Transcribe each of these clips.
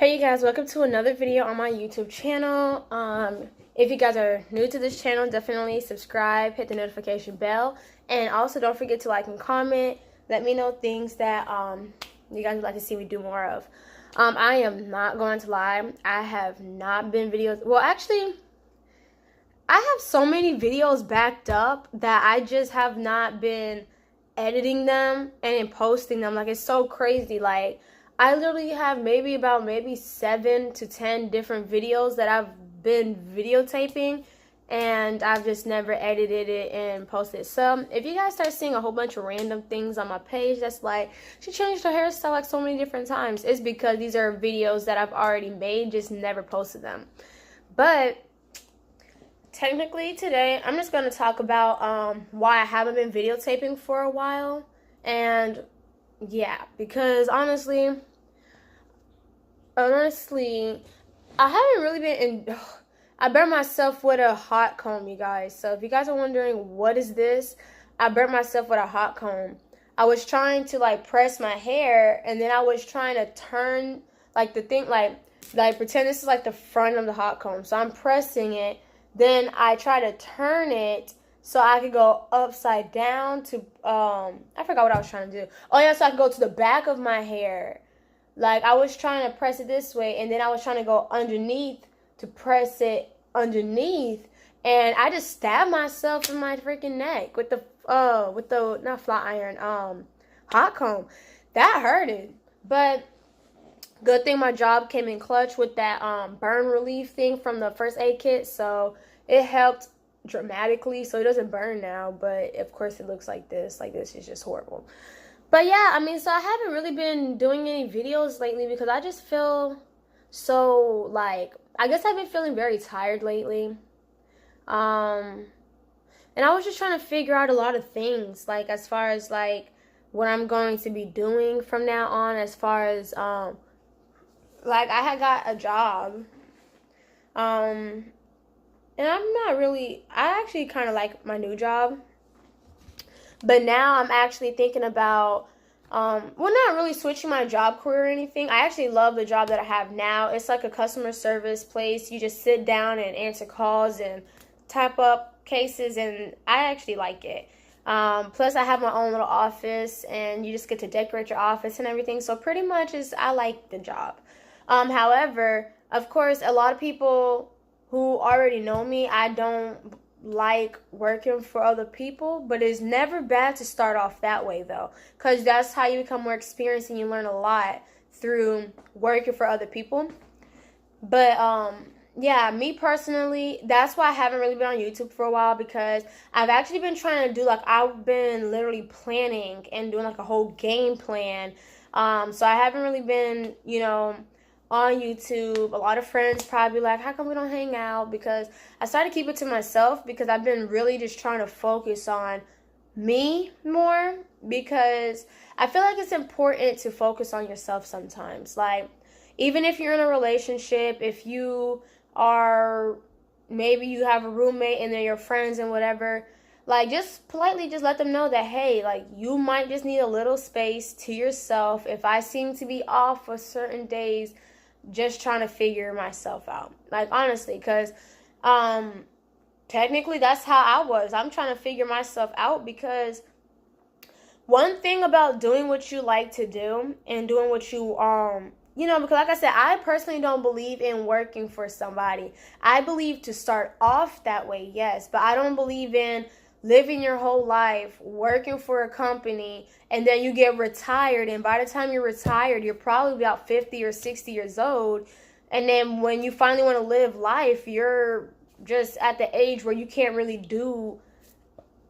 Hey you guys, welcome to another video on my YouTube channel. If you guys are new to this channel, definitely subscribe, hit the notification bell, and also don't forget to like and comment. Let me know things that you guys would like to see me do more of. I am not going to lie, I have not been videos. Well, actually, I have so many videos backed up that I just have not been editing them and posting them. Like, it's so crazy. Like, I literally have maybe 7 to 10 different videos that I've been videotaping, and I've just never edited it and posted. So if you guys start seeing a whole bunch of random things on my page that's like, she changed her hairstyle like so many different times, it's because these are videos that I've already made, just never posted them. But technically today I'm just going to talk about why I haven't been videotaping for a while. And yeah, because honestly, I haven't really been in. I burnt myself with a hot comb, you guys. So if you guys are wondering what is this, I burnt myself with a hot comb. I was trying to like press my hair, and then I was trying to turn like the thing, like pretend this is like the front of the hot comb. So I'm pressing it, then I try to turn it so I could go upside down to, I forgot what I was trying to do. Oh yeah, so I could go to the back of my hair. Like, I was trying to press it this way, and then I was trying to go underneath to press it underneath, and I just stabbed myself in my freaking neck with the not flat iron, hot comb. That hurted. But good thing my job came in clutch with that burn relief thing from the first aid kit, so it helped dramatically, so it doesn't burn now. But of course it looks like this is just horrible. But yeah, I mean, so I haven't really been doing any videos lately because I just feel so, like, I guess I've been feeling very tired lately. And I was just trying to figure out a lot of things, like, as far as, like, what I'm going to be doing from now on, as far as, like, I had got a job, and I actually kind of like my new job. But now I'm actually thinking about, well, not really switching my job career or anything. I actually love the job that I have now. It's like a customer service place. You just sit down and answer calls and type up cases, and I actually like it. Plus, I have my own little office, and you just get to decorate your office and everything. So pretty much I like the job. However, of course, a lot of people who already know me, I don't like working for other people, but it's never bad to start off that way though, because that's how you become more experienced and you learn a lot through working for other people. But yeah, me personally, that's why I haven't really been on YouTube for a while, because I've actually been trying to do, like, I've been literally planning and doing like a whole game plan. So I haven't really been, on YouTube. A lot of friends probably like, how come we don't hang out? Because I started to keep it to myself, because I've been really just trying to focus on me more, because I feel like it's important to focus on yourself sometimes. Like, even if you're in a relationship, if you are, maybe you have a roommate and they're your friends and whatever, like, just politely just let them know that, hey, like, you might just need a little space to yourself. If I seem to be off for certain days, just trying to figure myself out. Like, honestly, because technically that's how I was. I'm trying to figure myself out, because one thing about doing what you like to do and doing what you because like I said, I personally don't believe in working for somebody. I believe to start off that way, yes, but I don't believe in living your whole life working for a company, and then you get retired, and by the time you're retired, you're probably about 50 or 60 years old, and then when you finally want to live life, you're just at the age where you can't really do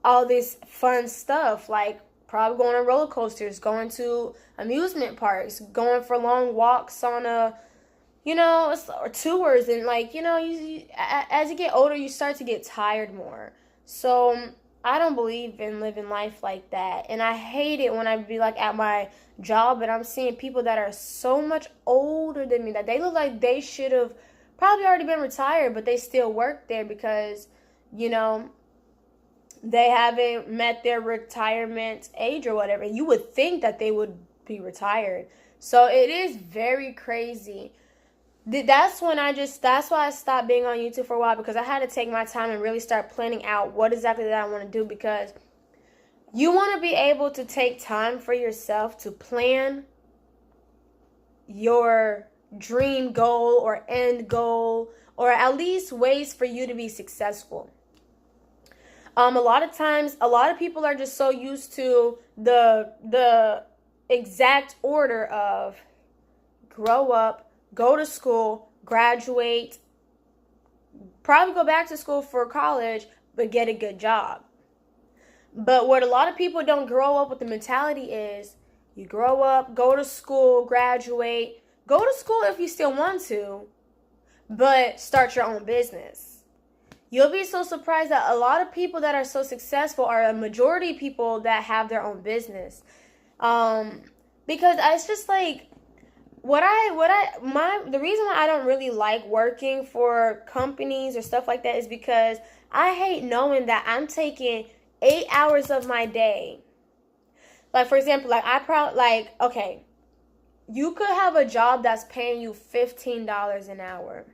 all this fun stuff, like probably going on roller coasters, going to amusement parks, going for long walks on or tours, and as you get older, you start to get tired more. So I don't believe in living life like that. And I hate it when I be like at my job and I'm seeing people that are so much older than me, that they look like they should have probably already been retired, but they still work there because, they haven't met their retirement age or whatever. You would think that they would be retired. So it is very crazy. that's when that's why I stopped being on YouTube for a while, because I had to take my time and really start planning out what exactly that I want to do, because you want to be able to take time for yourself to plan your dream goal or end goal, or at least ways for you to be successful. A lot of times, a lot of people are just so used to the exact order of grow up, go to school, graduate, probably go back to school for college, but get a good job. But what a lot of people don't grow up with the mentality is, you grow up, go to school, graduate, go to school if you still want to, but start your own business. You'll be so surprised that a lot of people that are so successful are a majority people that have their own business. Because it's just like, the reason why I don't really like working for companies or stuff like that is because I hate knowing that I'm taking 8 hours of my day. Like, for example, okay, you could have a job that's paying you $15 an hour.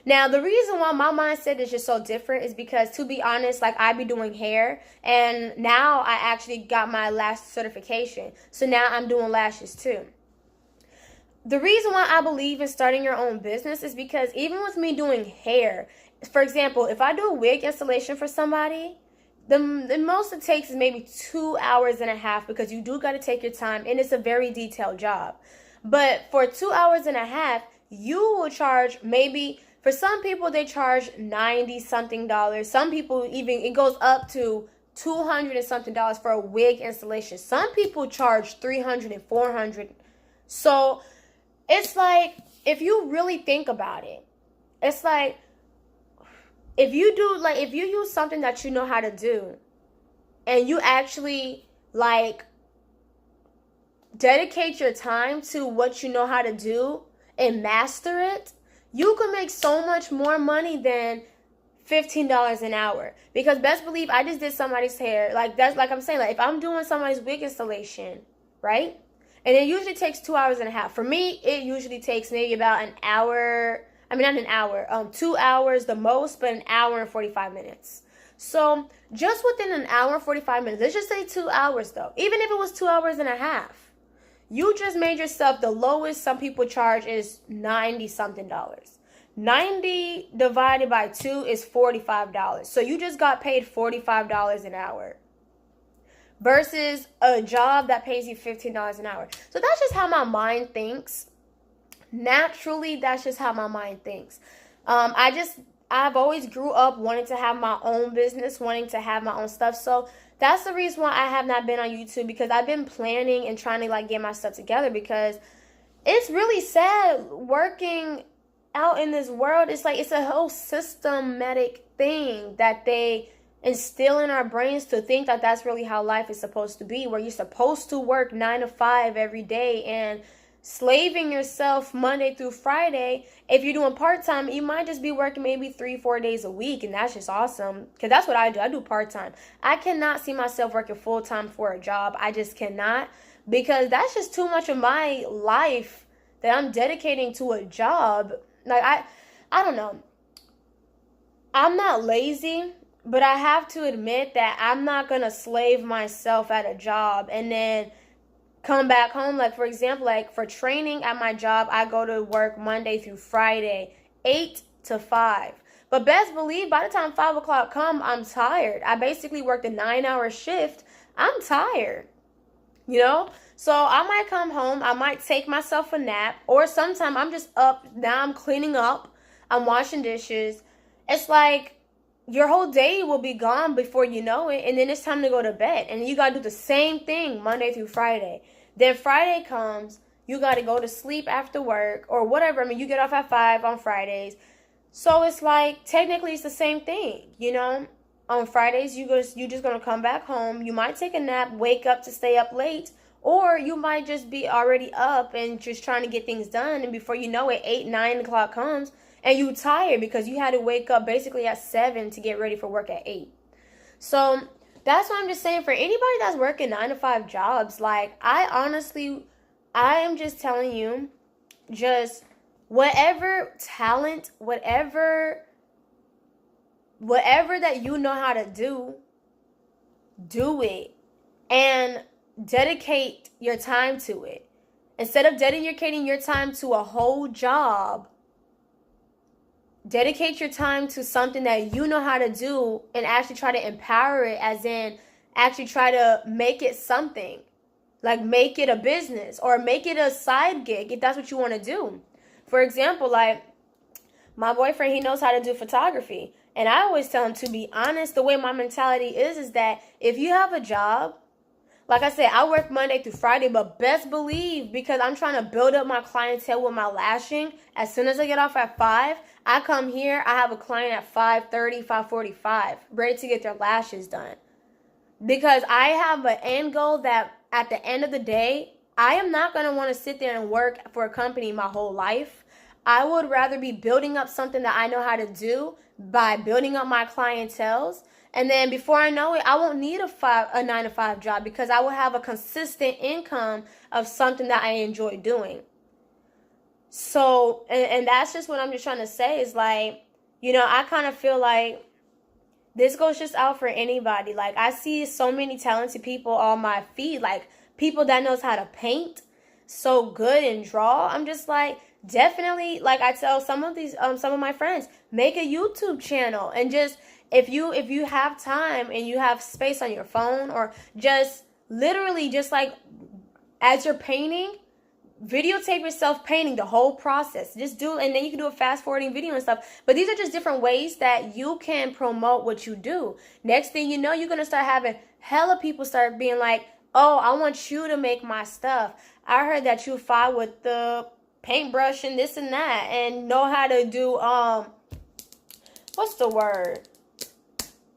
Now, the reason why my mindset is just so different is because, to be honest, like, I be doing hair, and now I actually got my lash certification. So now I'm doing lashes too. The reason why I believe in starting your own business is because even with me doing hair, for example, if I do a wig installation for somebody, the most it takes is maybe 2 hours and a half, because you do got to take your time, and it's a very detailed job. But for 2 hours and a half, you will charge maybe, for some people, they charge $90 something. Some people even, it goes up to $200 and something for a wig installation. Some people charge $300 and $400. So it's like, if you really think about it, it's like, if you use something that you know how to do, and you actually like dedicate your time to what you know how to do and master it, you can make so much more money than $15 an hour. Because best believe, I just did somebody's hair. Like, that's like I'm saying, like, if I'm doing somebody's wig installation, right? And it usually takes 2 hours and a half. For me, it usually takes maybe about an hour. I mean, not an hour, 2 hours the most, but an hour and 45 minutes. So just within an hour and 45 minutes, let's just say 2 hours though. Even if it was 2 hours and a half, you just made yourself, the lowest some people charge is $90 something. 90 divided by 2 is $45. So you just got paid $45 an hour versus a job that pays you $15 an hour. So that's just how my mind thinks. Naturally, that's just how my mind thinks. I've always grew up wanting to have my own business, wanting to have my own stuff. So that's the reason why I have not been on YouTube, because I've been planning and trying to like get my stuff together, because it's really sad working out in this world. It's like, it's a whole systematic thing that they instill in our brains to think that that's really how life is supposed to be, where you're supposed to work 9 to 5 every day and slaving yourself Monday through Friday. If you're doing part-time, you might just be working maybe 3-4 days a week, and that's just awesome, because that's what I do. I do part-time. I cannot see myself working full-time for a job. I just cannot, because that's just too much of my life that I'm dedicating to a job. Like, I don't know. I'm not lazy, but I have to admit that I'm not going to slave myself at a job and then come back home. Like, for example, like for training at my job, I go to work Monday through Friday, 8 to 5. But best believe, by the time 5 o'clock come, I'm tired. I basically worked a 9-hour shift. I'm tired, you know? So I might come home, I might take myself a nap, or sometime I'm just up, now I'm cleaning up, I'm washing dishes. It's like your whole day will be gone before you know it, and then it's time to go to bed. And you got to do the same thing Monday through Friday. Then Friday comes, you got to go to sleep after work or whatever. I mean, you get off at 5 on Fridays. So it's like, technically it's the same thing, you know? On Fridays, you just going to come back home. You might take a nap, wake up to stay up late, or you might just be already up and just trying to get things done. And before you know it, 8, 9 o'clock comes, and you tired because you had to wake up basically at 7 to get ready for work at 8. So that's what I'm just saying. For anybody that's working 9 to 5 jobs, like, I am just telling you, just whatever talent, whatever that you know how to do it and dedicate your time to it. Instead of dedicating your time to a whole job, dedicate your time to something that you know how to do and actually try to empower it, as in actually try to make it something. Like make it a business or make it a side gig if that's what you want to do. For example, like my boyfriend, he knows how to do photography. And I always tell him, to be honest, the way my mentality is that if you have a job, like I said, I work Monday through Friday, but best believe, because I'm trying to build up my clientele with my lashing, as soon as I get off at 5, I come here, I have a client at 5:30, 5:45, ready to get their lashes done. Because I have an end goal that at the end of the day, I am not going to want to sit there and work for a company my whole life. I would rather be building up something that I know how to do by building up my clientele. And then before I know it, I won't need a 9-to-5 job, because I will have a consistent income of something that I enjoy doing. So, and that's just what I'm just trying to say is like, you know, I kind of feel like this goes just out for anybody. Like, I see so many talented people on my feed, like people that knows how to paint so good and draw. I'm just like, definitely, like I tell some of my friends, make a YouTube channel, and just if you have time and you have space on your phone, or just literally just like as you're painting, videotape yourself painting the whole process. Just do, and then you can do a fast forwarding video and stuff. But these are just different ways that you can promote what you do. Next thing you know, you're gonna start having hella people start being like, oh, I want you to make my stuff. I heard that you file with the paintbrush and this and that, and know how to do what's the word?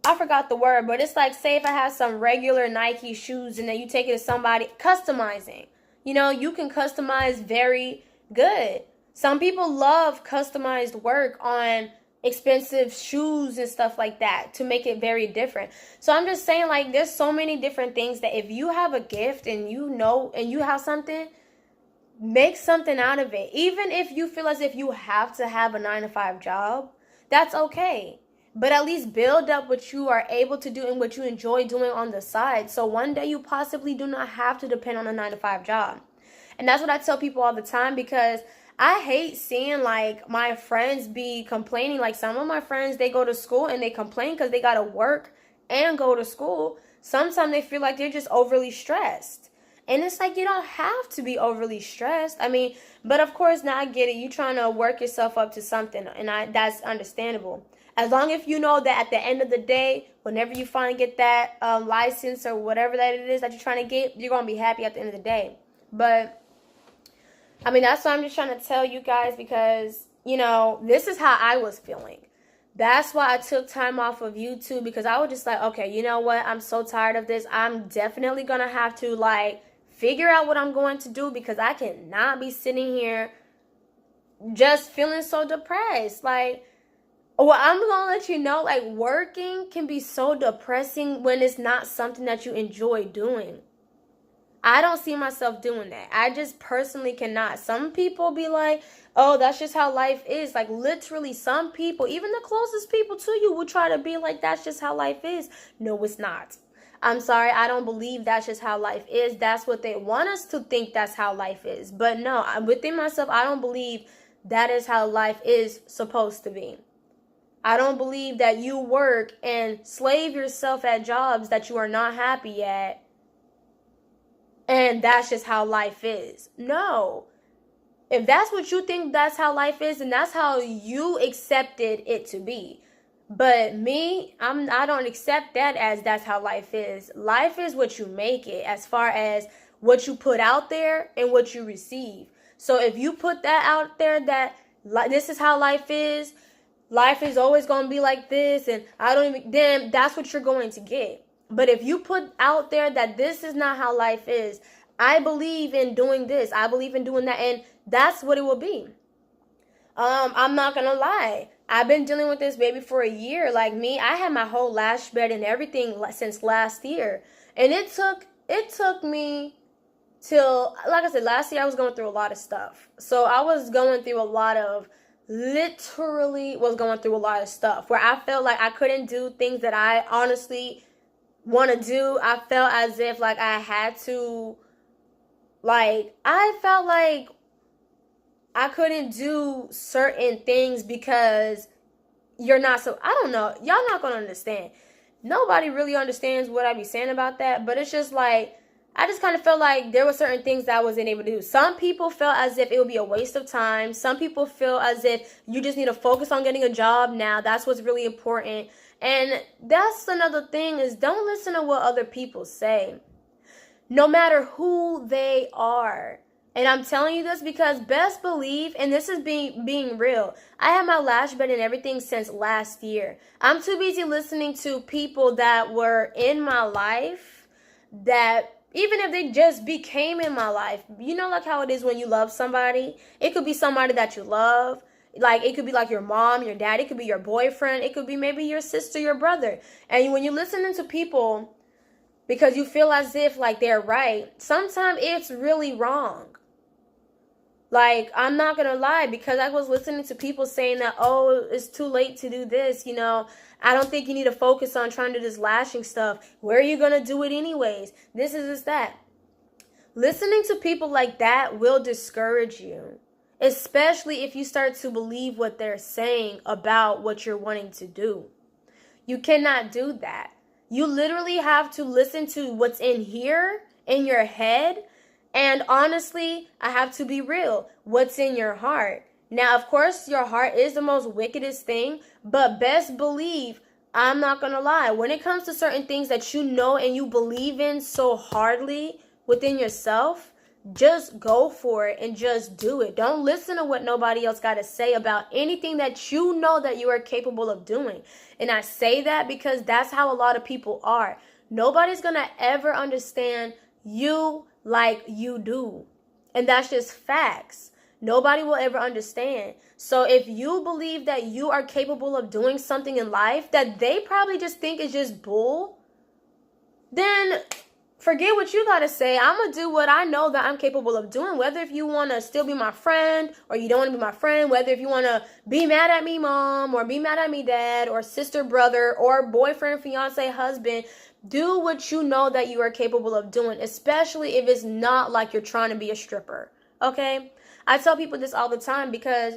I forgot the word, but it's like, say if I have some regular Nike shoes and then you take it to somebody, customizing. You know, you can customize very good. Some people love customized work on expensive shoes and stuff like that to make it very different. So I'm just saying, like, there's so many different things that if you have a gift and you know and you have something, make something out of it. Even if you feel as if you have to have a 9-to-5 job, that's okay. But at least build up what you are able to do and what you enjoy doing on the side. So one day you possibly do not have to depend on a 9-to-5 job. And that's what I tell people all the time, because I hate seeing like my friends be complaining. Like some of my friends, they go to school and they complain because they got to work and go to school. Sometimes they feel like they're just overly stressed. And it's like, you don't have to be overly stressed. I mean, but of course, now I get it. You're trying to work yourself up to something, and that's understandable. As long as you know that at the end of the day, whenever you finally get that license or whatever that it is that you're trying to get, you're going to be happy at the end of the day. But, I mean, that's what I'm just trying to tell you guys, because, you know, this is how I was feeling. That's why I took time off of YouTube, because I was just like, okay, you know what? I'm so tired of this. I'm definitely going to have to, like, figure out what I'm going to do, because I cannot be sitting here just feeling so depressed. Like, well, I'm going to let you know, like, working can be so depressing when it's not something that you enjoy doing. I don't see myself doing that. I just personally cannot. Some people be like, oh, that's just how life is. Like, literally, some people, even the closest people to you, will try to be like, that's just how life is. No, it's not. I'm sorry, I don't believe that's just how life is. That's what they want us to think, that's how life is. But no, within myself, I don't believe that is how life is supposed to be. I don't believe that you work and slave yourself at jobs that you are not happy at, and that's just how life is. No. If that's what you think that's how life is, then that's how you accepted it to be. But me, I don't accept that as that's how life is. Life is what you make it, as far as what you put out there and what you receive. So if you put that out there that this is how life is always going to be like this, and then that's what you're going to get. But if you put out there that this is not how life is, I believe in doing this, I believe in doing that, and that's what it will be. I'm not going to lie. I've been dealing with this baby for a year. Like me, I had my whole lash bed and everything since last year. And it took me till, like I said, last year I was going through a lot of stuff. So I was going through a lot of, literally was going through a lot of stuff where I felt like I couldn't do things that I honestly want to do. I felt as if like I had to, like, I felt like I couldn't do certain things because you're not, so I don't know, y'all not gonna understand. Nobody really understands what I be saying about that, but it's just like, I just kind of felt like there were certain things that I wasn't able to do. Some people felt as if it would be a waste of time. Some people feel as if you just need to focus on getting a job now. That's what's really important. And that's another thing, is don't listen to what other people say, no matter who they are. And I'm telling you this because best believe, and this is being real, I had my lash bed and everything since last year. I'm too busy listening to people that were in my life, that even if they just became in my life, you know, like how it is when you love somebody. It could be somebody that you love. Like, it could be like your mom, your dad. It could be your boyfriend. It could be maybe your sister, your brother. And when you're listening to people because you feel as if like they're right, sometimes it's really wrong. Like, I'm not going to lie, because I was listening to people saying that, oh, it's too late to do this, you know. I don't think you need to focus on trying to do this lashing stuff. Where are you going to do it anyways? This is that. Listening to people like that will discourage you, especially if you start to believe what they're saying about what you're wanting to do. You cannot do that. You literally have to listen to what's in here, in your head. And honestly, I have to be real. What's in your heart? Now, of course, your heart is the most wickedest thing, but best believe, I'm not going to lie, when it comes to certain things that you know and you believe in so hardly within yourself, just go for it and just do it. Don't listen to what nobody else got to say about anything that you know that you are capable of doing. And I say that because that's how a lot of people are. Nobody's going to ever understand you like you do. And that's just facts. Nobody will ever understand. So if you believe that you are capable of doing something in life that they probably just think is just bull, then forget what you got to say. I'm going to do what I know that I'm capable of doing. Whether if you want to still be my friend or you don't want to be my friend, whether if you want to be mad at me, mom, or be mad at me, dad, or sister, brother, or boyfriend, fiance, husband, do what you know that you are capable of doing, especially if it's not like you're trying to be a stripper, okay? I tell people this all the time because,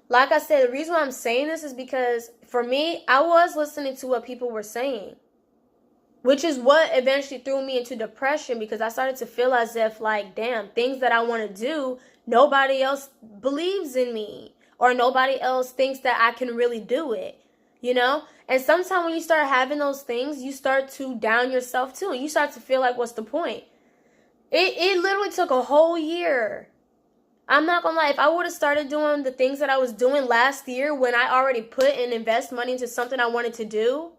like I said, the reason why I'm saying this is because, for me, I was listening to what people were saying, which is what eventually threw me into depression, because I started to feel as if, like, damn, things that I want to do, nobody else believes in me, or nobody else thinks that I can really do it, you know? And sometimes when you start having those things, you start to down yourself too. And you start to feel like, what's the point? It literally took a whole year. I'm not going to lie. If I would have started doing the things that I was doing last year, when I already put and invest money into something I wanted to do,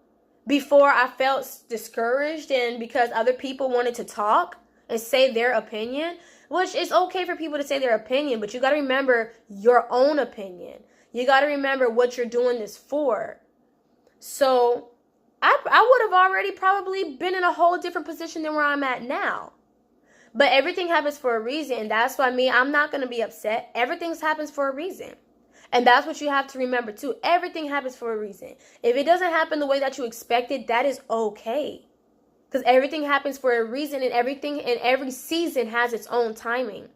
before I felt discouraged and because other people wanted to talk and say their opinion, which is okay for people to say their opinion, but you got to remember your own opinion. You got to remember what you're doing this for. So I would have already probably been in a whole different position than where I'm at now. But everything happens for a reason. And that's why I'm not going to be upset. Everything happens for a reason. And that's what you have to remember too. Everything happens for a reason. If it doesn't happen the way that you expected, that is okay. Because everything happens for a reason, and everything in every season has its own timing.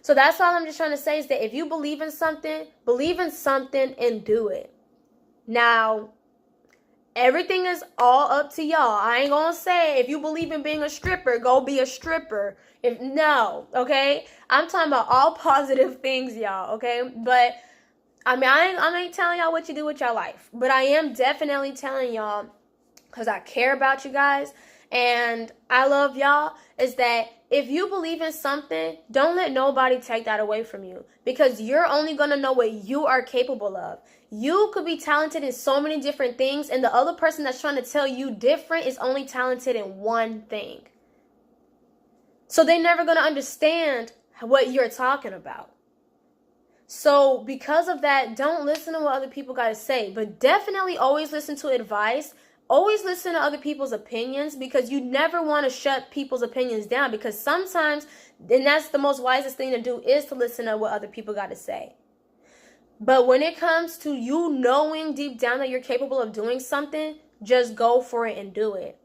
So that's all I'm just trying to say, is that if you believe in something and do it. Now, everything is all up to y'all. I ain't gonna say if you believe in being a stripper, go be a stripper. Okay? I'm talking about all positive things, y'all, okay? But, I mean, I ain't telling y'all what you do with your life. But I am definitely telling y'all, because I care about you guys, and I love y'all, is that if you believe in something, don't let nobody take that away from you. Because you're only going to know what you are capable of. You could be talented in so many different things, and the other person that's trying to tell you different is only talented in one thing. So they're never going to understand what you're talking about. So because of that, don't listen to what other people got to say. But definitely always listen to advice. always listen to other people's opinions, because you never want to shut people's opinions down, because sometimes, and that's the most wisest thing to do, is to listen to what other people got to say. But when it comes to you knowing deep down that you're capable of doing something, just go for it and do it.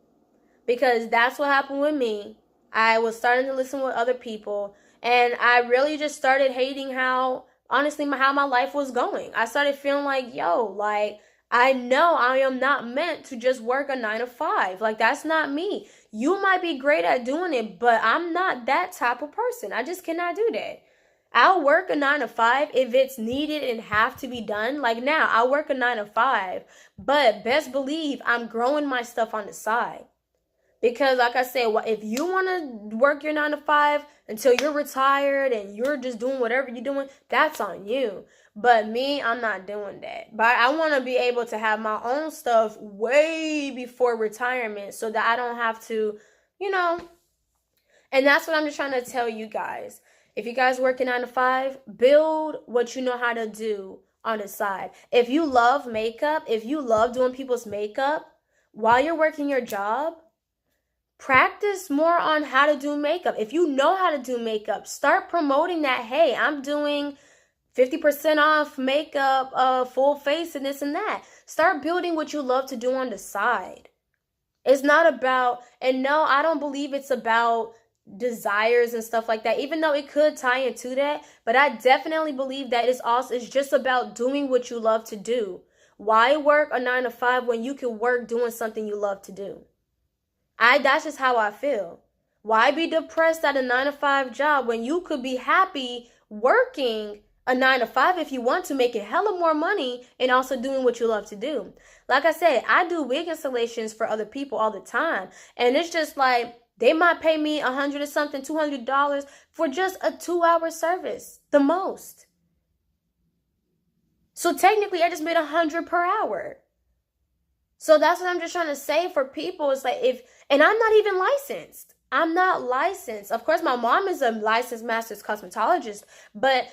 Because that's what happened with me. I was starting to listen with other people, and I really just started hating how my life was going. I started feeling like, I know I am not meant to just work a 9 to 5. Like, that's not me. You might be great at doing it, but I'm not that type of person. I just cannot do that. I'll work a 9 to 5 if it's needed and have to be done. Like now, I'll work a 9 to 5, but best believe I'm growing my stuff on the side. Because like I said, if you want to work your 9 to 5 until you're retired and you're just doing whatever you're doing, that's on you. But me, I'm not doing that. But I want to be able to have my own stuff way before retirement so that I don't have to, and that's what I'm just trying to tell you guys. If you guys work a 9 to 5, build what you know how to do on the side. If you love makeup, if you love doing people's makeup while you're working your job, practice more on how to do makeup. If you know how to do makeup, start promoting that. Hey, I'm doing 50% off makeup, full face and this and that. Start building what you love to do on the side. It's not about, and no, I don't believe it's about desires and stuff like that, even though it could tie into that. But I definitely believe that it's just about doing what you love to do. Why work a 9 to 5 when you can work doing something you love to do? That's just how I feel. Why be depressed at a 9 to 5 job when you could be happy working a 9 to 5 if you want to, make it hella more money and also doing what you love to do? Like I said, I do wig installations for other people all the time, and it's just like they might pay me $100 or something, $200 for just a 2-hour service, the most. So technically, I just made $100 per hour. So that's what I'm just trying to say for people. It's like and I'm not even licensed. I'm not licensed. Of course, my mom is a licensed master's cosmetologist, but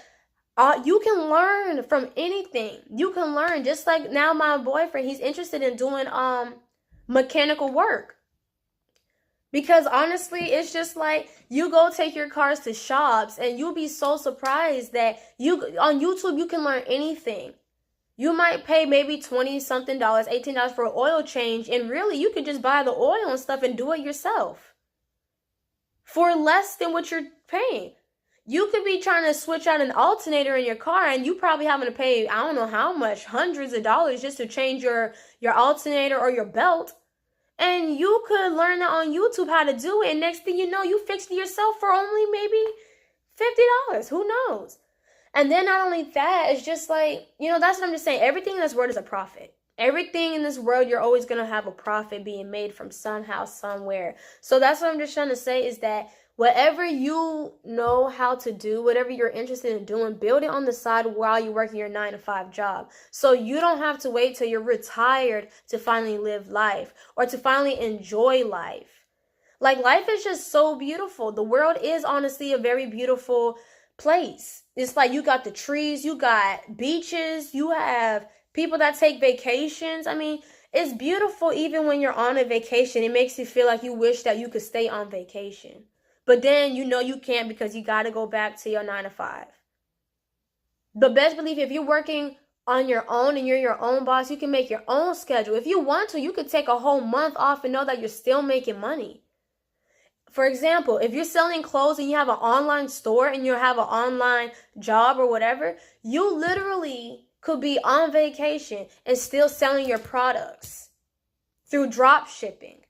you can learn from anything. You can learn, just like now my boyfriend, he's interested in doing mechanical work. Because honestly, it's just like you go take your cars to shops and you'll be so surprised that on YouTube you can learn anything. You might pay maybe $20-something, $18 for an oil change, and really you could just buy the oil and stuff and do it yourself for less than what you're paying. You could be trying to switch out an alternator in your car and you probably having to pay, I don't know how much, hundreds of dollars just to change your alternator or your belt. And you could learn that on YouTube how to do it. And next thing you know, you fixed it yourself for only maybe $50. Who knows? And then not only that, it's just like, that's what I'm just saying. Everything in this world is a profit. Everything in this world, you're always going to have a profit being made from somehow, somewhere. So that's what I'm just trying to say, is that whatever you know how to do, whatever you're interested in doing, build it on the side while you're working your 9 to 5 job. So you don't have to wait till you're retired to finally live life or to finally enjoy life. Like, life is just so beautiful. The world is honestly a very beautiful place. It's like you got the trees, you got beaches, you have people that take vacations. I mean, it's beautiful even when you're on a vacation. It makes you feel like you wish that you could stay on vacation. But then you can't, because you got to go back to your 9 to 5. But best believe, if you're working on your own and you're your own boss, you can make your own schedule. If you want to, you could take a whole month off and know that you're still making money. For example, if you're selling clothes and you have an online store and you have an online job or whatever, you literally could be on vacation and still selling your products through drop shipping.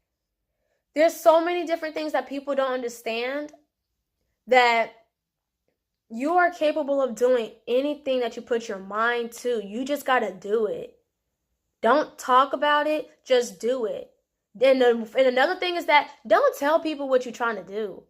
There's so many different things that people don't understand, that you are capable of doing anything that you put your mind to. You just got to do it. Don't talk about it, just do it. And another thing is that don't tell people what you're trying to do.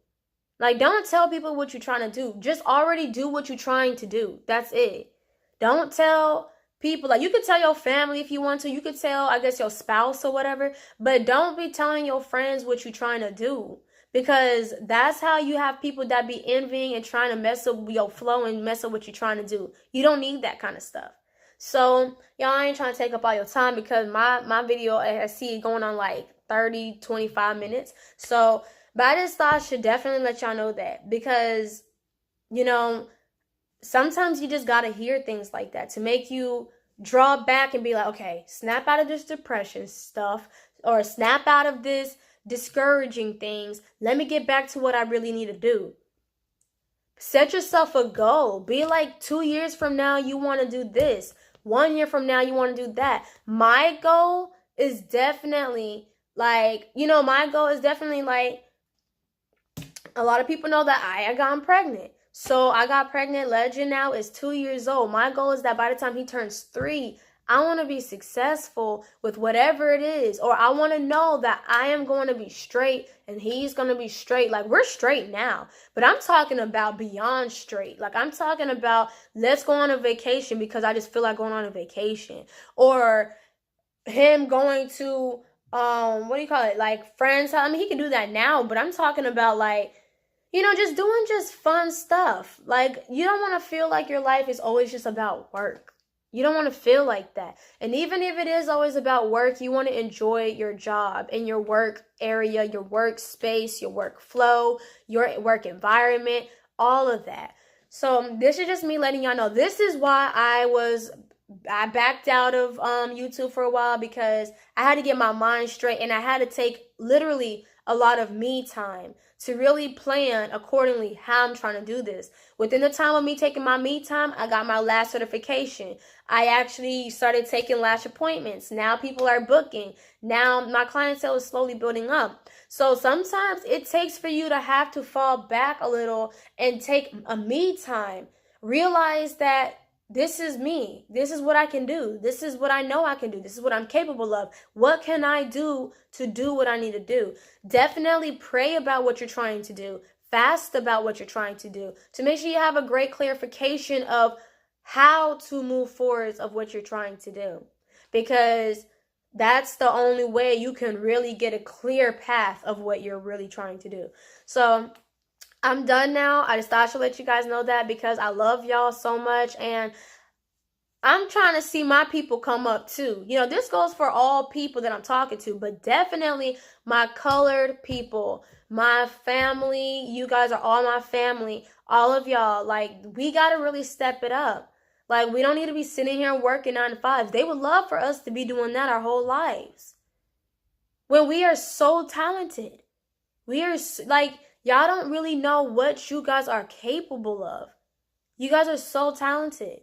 Like, don't tell people what you're trying to do. Just already do what you're trying to do. That's it. Don't tell people. Like, you could tell your family if you want to. You could tell, I guess, your spouse or whatever. But don't be telling your friends what you're trying to do. Because that's how you have people that be envying and trying to mess up your flow and mess up what you're trying to do. You don't need that kind of stuff. So y'all, I ain't trying to take up all your time because my video, I see it going on like 30, 25 minutes. So, but I just thought I should definitely let y'all know that, because, you know, sometimes you just got to hear things like that to make you draw back and be like, okay, snap out of this depression stuff, or snap out of this discouraging things. Let me get back to what I really need to do. Set yourself a goal. Be like, 2 years from now, you want to do this. 1 year from now, you want to do that. My goal is definitely like, you know, my goal is definitely like, a lot of people know that I got pregnant. So I got pregnant. Legend now is 2 years old. My goal is that by the time he turns 3, I want to be successful with whatever it is. Or I want to know that I am going to be straight and he's going to be straight. Like, we're straight now, but I'm talking about beyond straight. Like, I'm talking about, let's go on a vacation because I just feel like going on a vacation. Or him going to, what do you call it? Like, friends. I mean, he can do that now, but I'm talking about like, you know, just doing just fun stuff. Like, you don't want to feel like your life is always just about work. You don't want to feel like that. And even if it is always about work, you want to enjoy your job and your work area, your work space, your work flow, your work environment, all of that. So this is just me letting y'all know. This is why I backed out of YouTube for a while, because I had to get my mind straight and I had to take literally a lot of me time to really plan accordingly how I'm trying to do this. Within the time of me taking my me time, I got my lash certification. I actually started taking lash appointments. Now people are booking. Now my clientele is slowly building up. So sometimes it takes for you to have to fall back a little and take a me time. Realize that this is me. This is what I can do. This is what I know I can do. This is what I'm capable of. What can I do to do what I need to do? Definitely pray about what you're trying to do. Fast about what you're trying to do, to make sure you have a great clarification of how to move forward of what you're trying to do. Because that's the only way you can really get a clear path of what you're really trying to do. So I'm done now. I just thought I should let you guys know that, because I love y'all so much, and I'm trying to see my people come up too. You know, this goes for all people that I'm talking to, but definitely my colored people, my family. You guys are all my family. All of y'all, like, we got to really step it up. Like, we don't need to be sitting here working 9 to 5. They would love for us to be doing that our whole lives, when we are so talented. We are like, y'all don't really know what you guys are capable of. You guys are so talented.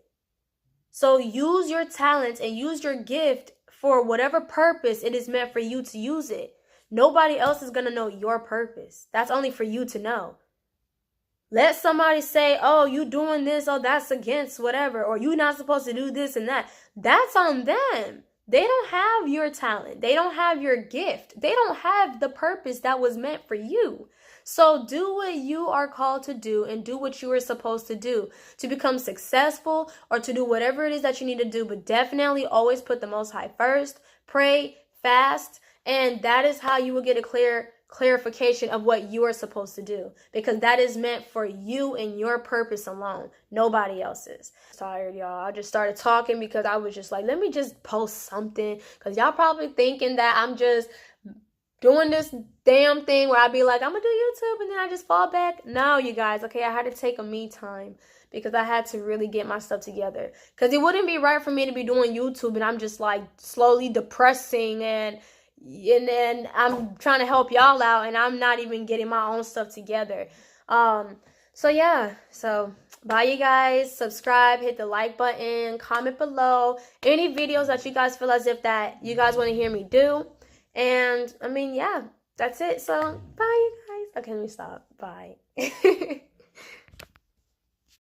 So use your talents and use your gift for whatever purpose it is meant for you to use it. Nobody else is going to know your purpose. That's only for you to know. Let somebody say, oh, you doing this, oh, that's against whatever, or you're not supposed to do this and that. That's on them. They don't have your talent. They don't have your gift. They don't have the purpose that was meant for you. So do what you are called to do, and do what you are supposed to do to become successful, or to do whatever it is that you need to do. But definitely always put the Most High first. Pray, fast, and that is how you will get a clarification of what you are supposed to do, because that is meant for you and your purpose alone, nobody else's. Tired, y'all. I just started talking because I was just like, let me just post something, because y'all probably thinking that I'm just doing this damn thing where I'd be like, I'm gonna do YouTube and then I just fall back. No, you guys, okay, I had to take a me time, because I had to really get my stuff together, because it wouldn't be right for me to be doing YouTube and I'm just like slowly depressing, and then I'm trying to help y'all out and I'm not even getting my own stuff together. So yeah, so bye you guys. Subscribe, hit the like button, comment below any videos that you guys feel as if that you guys want to hear me do. And I mean, yeah, that's it. So bye you guys. Okay, let me stop. Bye.